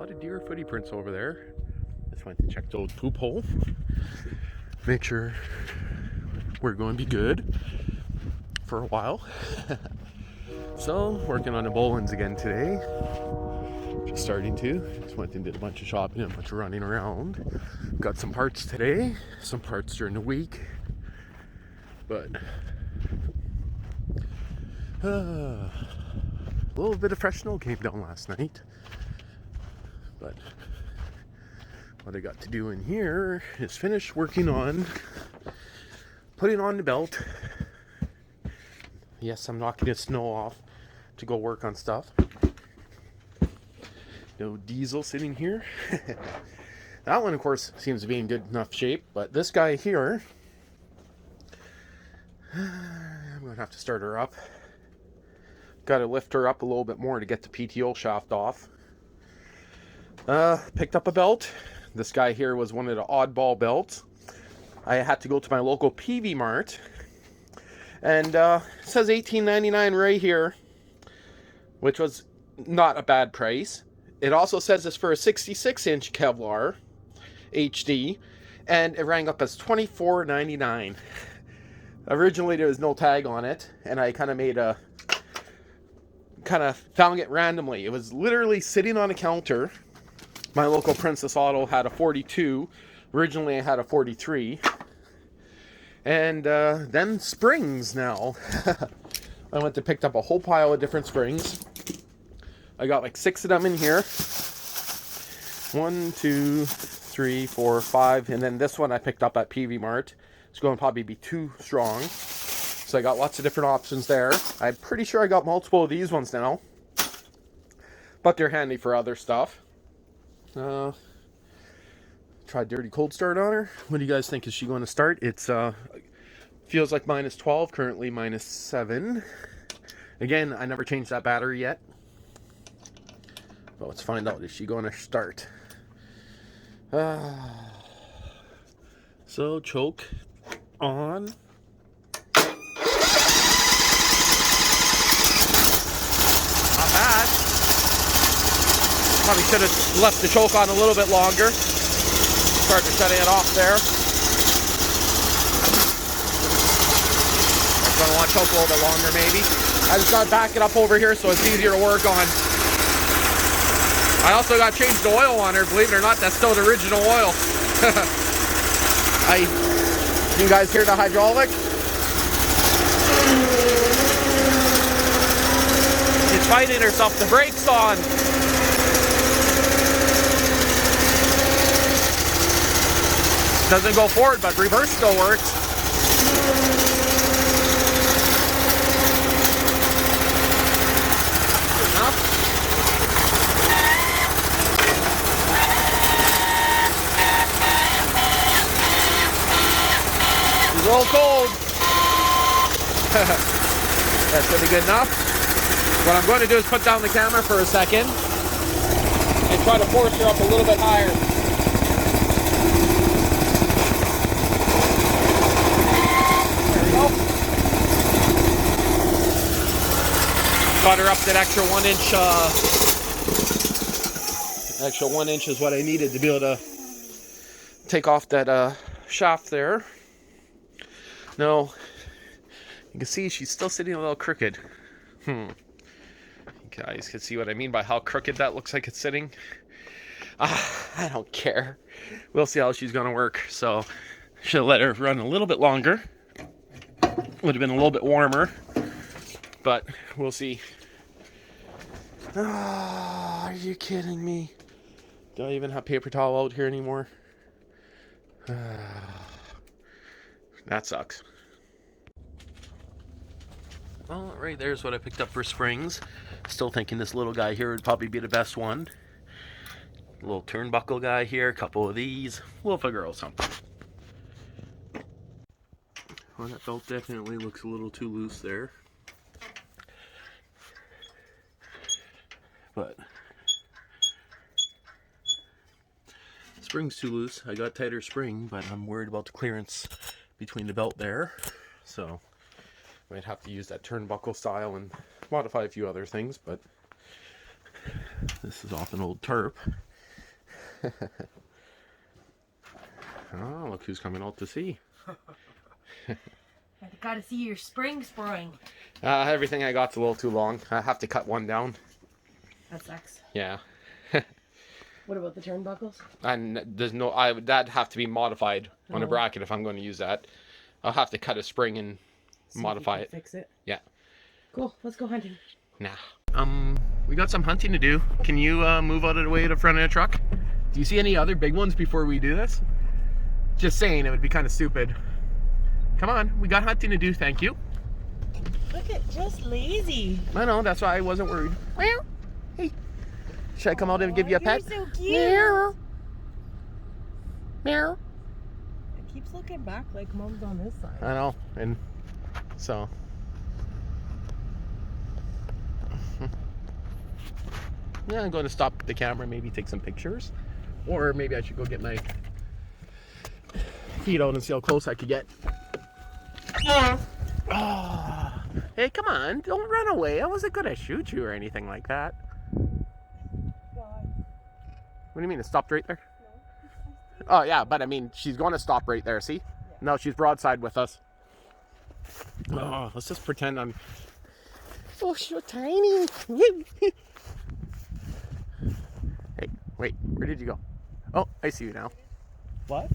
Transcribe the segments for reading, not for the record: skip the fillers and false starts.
lot of deer footy prints over there. Just went to check the old poop hole. Make sure we're going to be good for a while. So, working on the Bolens again today. Just starting to. Just went and did a bunch of shopping and a bunch of running around. Got some parts today, some parts during the week. But a little bit of fresh snow came down last night. But what I got to do in here is finish working on putting on the belt. Yes, I'm knocking the snow off to go work on stuff. No diesel sitting here. That one, of course, seems to be in good enough shape. But this guy here, I'm going to have to start her up. Got to lift her up a little bit more to get the PTO shaft off. Picked up a belt. This guy here was one of the oddball belts. I had to go to my local PV Mart. And it says $18.99 right here, which was not a bad price. It also says it's for a 66-inch Kevlar HD, and it rang up as $24.99. Originally, there was no tag on it, and I kind of found it randomly. It was literally sitting on a counter. My local Princess Auto had a 42. Originally, I had a 43. And then springs now. I went to pick up a whole pile of different springs. I got like 6 of them in here. 1, 2, 3, 4, 5. And then this one I picked up at PV Mart. It's going to probably be too strong. So I got lots of different options there. I'm pretty sure I got multiple of these ones now. But they're handy for other stuff. Try dirty cold start on her. What do you guys think? Is she going to start? It's feels like -12, currently -7. Again, I never changed that battery yet. But let's find out. Is she going to start? So choke on. Not bad. Probably should have left the choke on a little bit longer. Starting to shutting it off there. I'm going to want to choke a little bit longer maybe. I just got to back it up over here so it's easier to work on. I also got to change the oil on her. Believe it or not, that's still the original oil. You guys hear the hydraulic? She's fighting herself. The brake's on. Doesn't go forward, but reverse still works. She's a little cold. That should be good enough. What I'm going to do is put down the camera for a second and try to force her up a little bit higher. Got her up that extra 1 inch. Extra 1 inch is what I needed to be able to take off that shaft there. Now, you can see she's still sitting a little crooked. You guys can see what I mean by how crooked that looks like it's sitting. I don't care. We'll see how she's gonna work. So, should have let her run a little bit longer. Would have been a little bit warmer, but we'll see. Are you kidding me? Do I even have paper towel out here anymore? That sucks. Well, right there's what I picked up for springs. Still thinking this little guy here would probably be the best one. A little turnbuckle guy here, a couple of these. We'll figure out something. Well, that belt definitely looks a little too loose there. But spring's too loose. I got tighter spring, but I'm worried about the clearance between the belt there. So I might have to use that turnbuckle style and modify a few other things, but this is off an old tarp. Oh, look who's coming out to see. I gotta see your spring. Everything I got's a little too long. I have to cut one down. That sucks. Yeah. What about the turnbuckles? And there's no, that'd have to be modified on a bracket if I'm going to use that. I'll have to cut a spring and modify it. Fix it. Yeah. Cool. Let's go hunting. Nah. We got some hunting to do. Can you move out of the way to the front of the truck? Do you see any other big ones before we do this? Just saying, it would be kind of stupid. Come on, we got hunting to do. Thank you. Look at just lazy. I know, that's why I wasn't worried. Meow. Hey, should I come out and give you a pet? You're so cute. Meow. Meow. It keeps looking back like mom's on this side. I know, and so. Yeah, I'm going to stop the camera, maybe take some pictures. Or maybe I should go get my feet out and see how close I could get. Oh, hey, come on, don't run away. I wasn't going to shoot you or anything like that. What do you mean, it stopped right there? Oh, yeah, but I mean, she's going to stop right there, see? Yeah. No, she's broadside with us. Oh, let's just pretend I'm... Oh, so tiny. Hey, wait, where did you go? Oh, I see you now. What?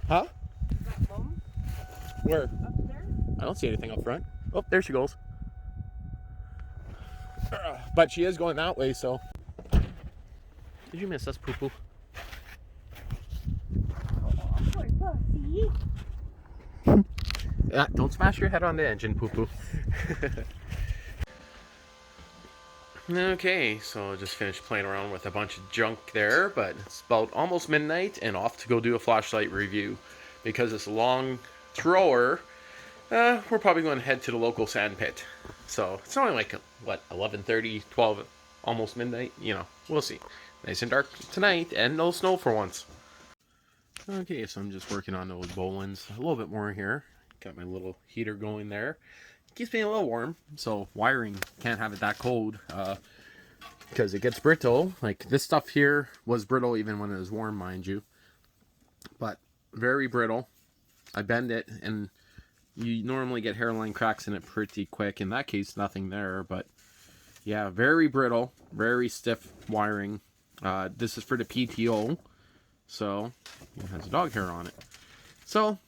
Huh? Where? Up there? I don't see anything up front. Oh, there she goes. But she is going that way, so. Did you miss us, Poo Poo? Oh, poor pussy. Don't smash your head on the engine, Poo Poo. Okay, so I just finished playing around with a bunch of junk there, but it's about almost midnight and off to go do a flashlight review. Because it's a long thrower, we're probably going to head to the local sand pit. So it's only like, what, 11:30, 12, almost midnight? You know, we'll see. Nice and dark tonight and no snow for once. Okay, so I'm just working on those Bolens a little bit more here. Got my little heater going there. Keeps me a little warm, so wiring can't have it that cold because it gets brittle. Like this stuff here was brittle even when it was warm, mind you, but very brittle. I bend it and you normally get hairline cracks in it pretty quick. In that case, nothing there, but yeah, very brittle, very stiff wiring. This is for the PTO, so it has a dog hair on it. So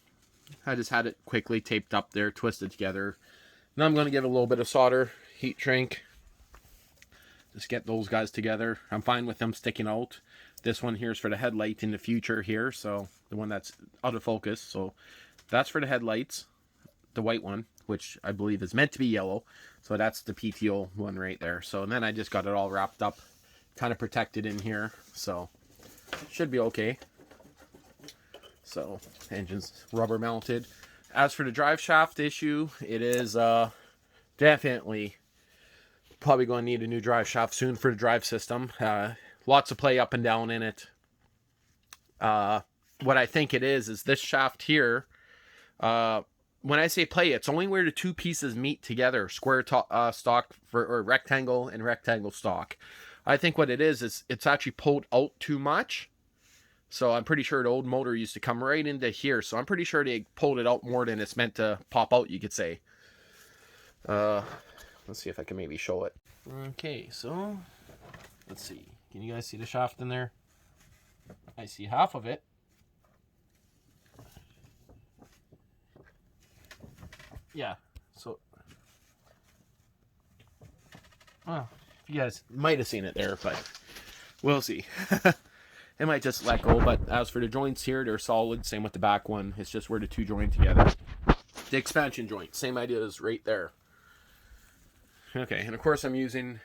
I just had it quickly taped up there, twisted together. Now I'm going to give it a little bit of solder, heat shrink. Just get those guys together. I'm fine with them sticking out. This one here is for the headlight in the future here. So the one that's out of focus. So that's for the headlights. The white one, which I believe is meant to be yellow. So that's the PTO one right there. So and then I just got it all wrapped up. Kind of protected in here. So should be okay. So engine's rubber mounted. As for the drive shaft issue, it is definitely probably going to need a new drive shaft soon for the drive system. Lots of play up and down in it. What I think it is this shaft here. When I say play, it's only where the two pieces meet together. Square stock or rectangle and rectangle stock. I think what it is it's actually pulled out too much. So I'm pretty sure the old motor used to come right into here. So I'm pretty sure they pulled it out more than it's meant to pop out, you could say. Let's see if I can maybe show it. Okay, so let's see. Can you guys see the shaft in there? I see half of it. Yeah, so well, you guys might have seen it there, but we'll see. It might just let go, but as for the joints here, they're solid. Same with the back one. It's just where the two join together. The expansion joint, same idea as right there. Okay, and of course I'm using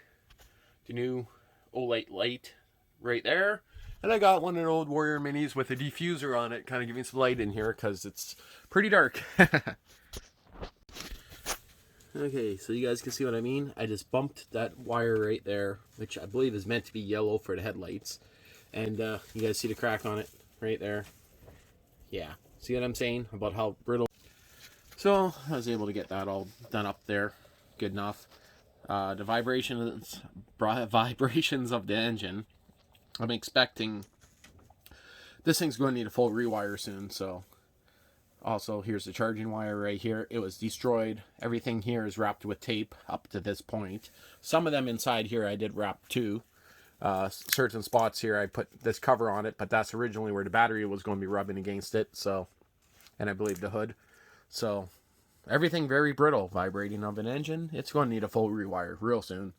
the new Olight light right there. And I got one of the old Warrior Minis with a diffuser on it, kind of giving some light in here because it's pretty dark. Okay, so you guys can see what I mean. I just bumped that wire right there, which I believe is meant to be yellow for the headlights. And you guys see the crack on it right there? Yeah. See what I'm saying about how brittle? So I was able to get that all done up there. Good enough. The vibrations of the engine I'm expecting this thing's going to need a full rewire soon. So also, here's the charging wire right here. It was destroyed. Everything here is wrapped with tape up to this point. Some of them inside here I did wrap too. Certain spots here I put this cover on it, but that's originally where the battery was going to be rubbing against it. So, and I believe the hood. So everything very brittle, vibrating of an engine. It's going to need a full rewire real soon.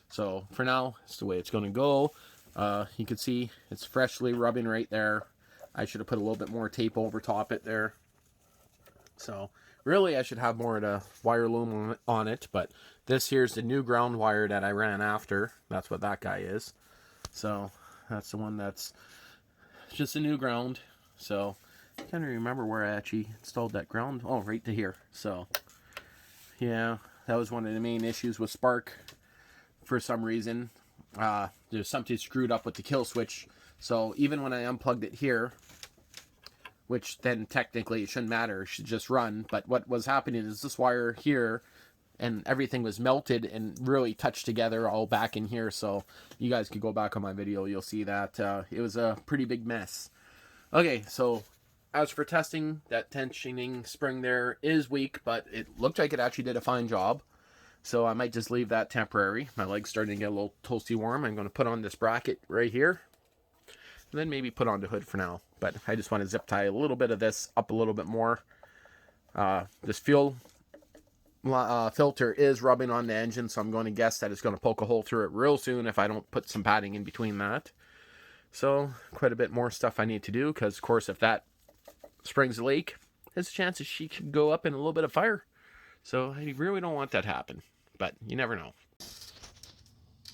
So for now, it's the way it's going to go. You can see it's freshly rubbing right there. I should have put a little bit more tape over top it there. So really I should have more of the wire loom on it, but this here's the new ground wire that I ran after. That's what that guy is. So that's the one that's just a new ground. So I can't remember where I actually installed that ground. Oh, right to here. So yeah, that was one of the main issues with Spark for some reason. There's something screwed up with the kill switch. So even when I unplugged it here, which then technically it shouldn't matter, it should just run. But what was happening is this wire here and everything was melted and really touched together all back in here. So you guys could go back on my video, you'll see that it was a pretty big mess. Okay, so as for testing, that tensioning spring there is weak, but it looked like it actually did a fine job. So I might just leave that temporary. My leg's starting to get a little toasty warm. I'm going to put on this bracket right here. And then maybe put on the hood for now. But I just want to zip tie a little bit of this up a little bit more. This fuel filter is rubbing on the engine, so I'm going to guess that it's going to poke a hole through it real soon if I don't put some padding in between that. So quite a bit more stuff I need to do, because of course if that springs a leak, there's a chance that she could go up in a little bit of fire. So I really don't want that to happen, but you never know.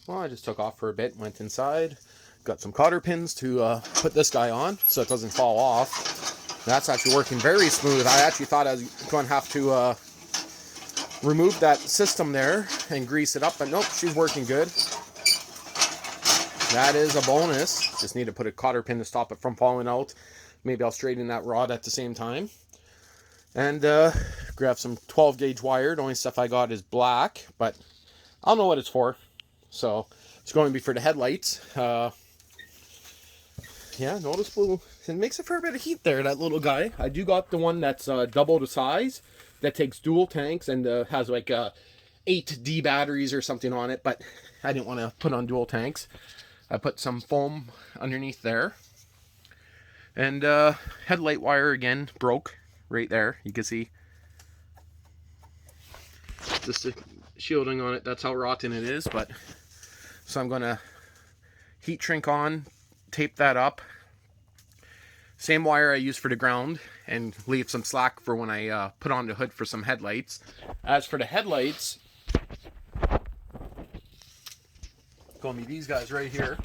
Well, I just took off for a bit, went inside. Got some cotter pins to put this guy on so it doesn't fall off. That's actually working very smooth. I actually thought I was going to have to remove that system there and grease it up, but nope, she's working good. That is a bonus. Just need to put a cotter pin to stop it from falling out. Maybe I'll straighten that rod at the same time. And grab some 12 gauge wire. The only stuff I got is black, but I'll know what it's for. So it's going to be for the headlights. Yeah, noticeable. It makes a fair bit of heat there, that little guy. I do got the one that's double the size, that takes dual tanks and has like 8 D batteries or something on it, but I didn't want to put on dual tanks. I put some foam underneath there. And headlight wire again broke right there. You can see just the shielding on it. That's how rotten it is. But so I'm going to heat shrink on, tape that up. Same wire I used for the ground, and leave some slack for when I put on the hood for some headlights. As for the headlights, going to be these guys right here.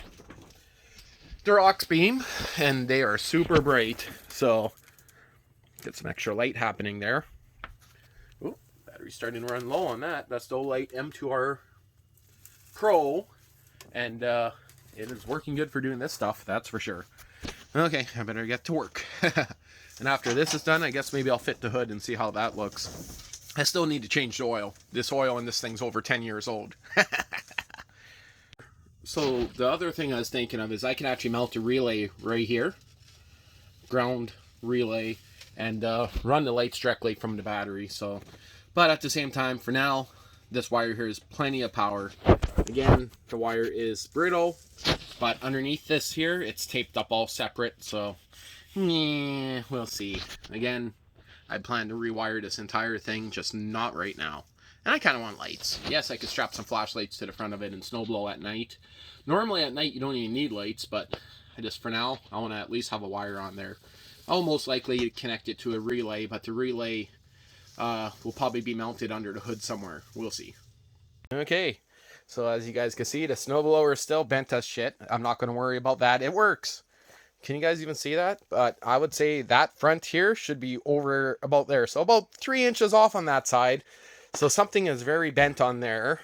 They're aux beam, and they are super bright, so get some extra light happening there. Ooh, battery's starting to run low on that. That's the Olight M2R Pro, and it is working good for doing this stuff, that's for sure. Okay, I better get to work. And after this is done, I guess maybe I'll fit the hood and see how that looks. I still need to change the oil. This oil in this thing's over 10 years old. So the other thing I was thinking of is I can actually mount a relay right here. Ground relay. And run the lights directly from the battery. So, but at the same time, for now, this wire here is plenty of power. Again, the wire is brittle. But underneath this here, it's taped up all separate. So, yeah, we'll see. Again, I plan to rewire this entire thing, just not right now. And I kind of want lights. Yes, I could strap some flashlights to the front of it and snow blow at night. Normally at night you don't even need lights, but I just, for now, I want to at least have a wire on there. I'll most likely connect it to a relay, but the relay will probably be mounted under the hood somewhere. We'll see. Okay, so as you guys can see, the snowblower is still bent as shit. I'm not going to worry about that. It works. Can you guys even see that? But I would say that front here should be over about there. So about 3 inches off on that side. So something is very bent on there.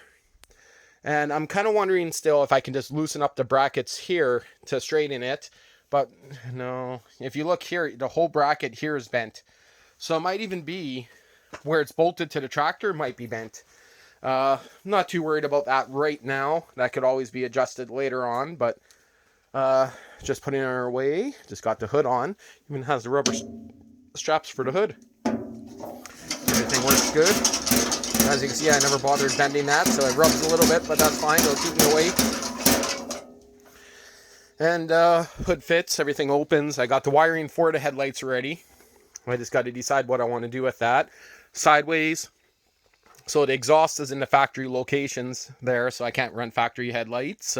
And I'm kind of wondering still if I can just loosen up the brackets here to straighten it. But no, if you look here, the whole bracket here is bent. So it might even be where it's bolted to the tractor might be bent. Not too worried about that right now. That could always be adjusted later on. But Just putting her away. Just got the hood on. Even has the rubber straps for the hood. Everything works good. As you can see, I never bothered bending that, so it rubs a little bit, but that's fine. It'll keep me away. And hood fits. Everything opens. I got the wiring for the headlights ready. I just got to decide what I want to do with that. Sideways. So the exhaust is in the factory locations there, so I can't run factory headlights.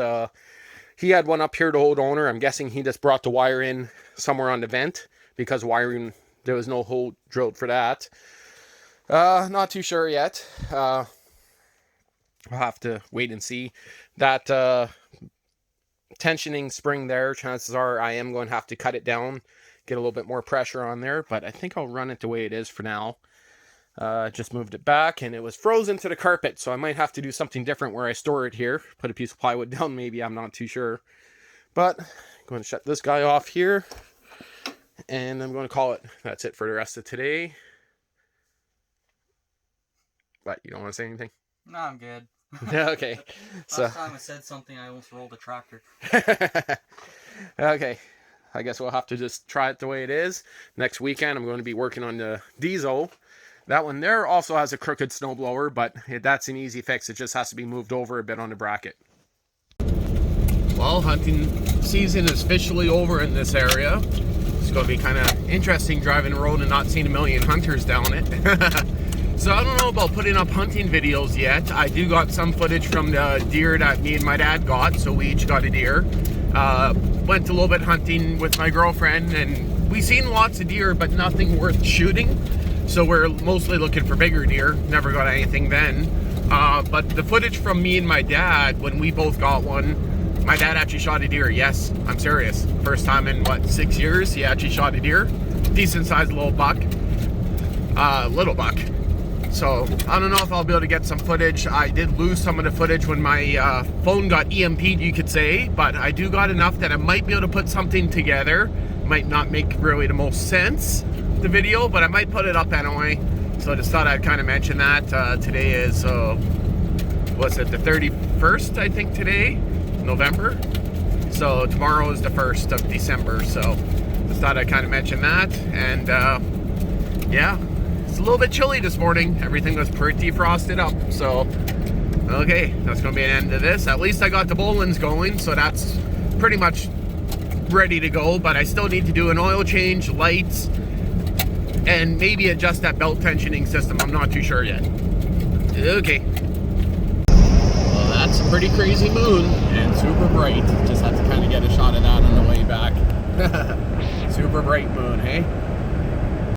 He had one up here to hold owner. I'm guessing he just brought the wire in somewhere on the vent because wiring, there was no hole drilled for that. Not too sure yet. I'll have to wait and see. That tensioning spring there, chances are I am going to have to cut it down, get a little bit more pressure on there, but I think I'll run it the way it is for now. Just moved it back and it was frozen to the carpet, so I might have to do something different where I store it here. Put a piece of plywood down maybe, I'm not too sure. But I'm going to shut this guy off here and I'm going to call it. That's it for the rest of today. What, you don't want to say anything? No, I'm good. Okay. Last time I said something, I almost rolled a tractor. Okay. I guess we'll have to just try it the way it is. Next weekend, I'm going to be working on the diesel. That one there also has a crooked snowblower, but that's an easy fix. It just has to be moved over a bit on the bracket. Well, hunting season is officially over in this area. It's going to be kind of interesting driving the road and not seeing a million hunters down it. So I don't know about putting up hunting videos yet. I do got some footage from the deer that me and my dad got, so we each got a deer. Went a little bit hunting with my girlfriend, and we seen lots of deer, but nothing worth shooting. So we're mostly looking for bigger deer. Never got anything then. But the footage from me and my dad, when we both got one, my dad actually shot a deer. Yes, I'm serious. First time in, what, 6 years, he actually shot a deer. Decent sized little buck. Little buck. So I don't know if I'll be able to get some footage. I did lose some of the footage when my phone got EMP'd, you could say. But I do got enough that I might be able to put something together. Might not make really the most sense, the video, but I might put it up anyway. So I just thought I'd kind of mention that. Today is, what's it, the 31st, I think today, November. So tomorrow is the 1st of December. So just thought I'd kind of mention that. And yeah, it's a little bit chilly this morning. Everything was pretty frosted up. So, okay, that's going to be an end to this. At least I got the Bolens going, so that's pretty much ready to go. But I still need to do an oil change, lights, and maybe adjust that belt tensioning system. I'm not too sure yet. Okay. Well, that's a pretty crazy moon and super bright. Just had to kind of get a shot of that on the way back. Super bright moon, hey?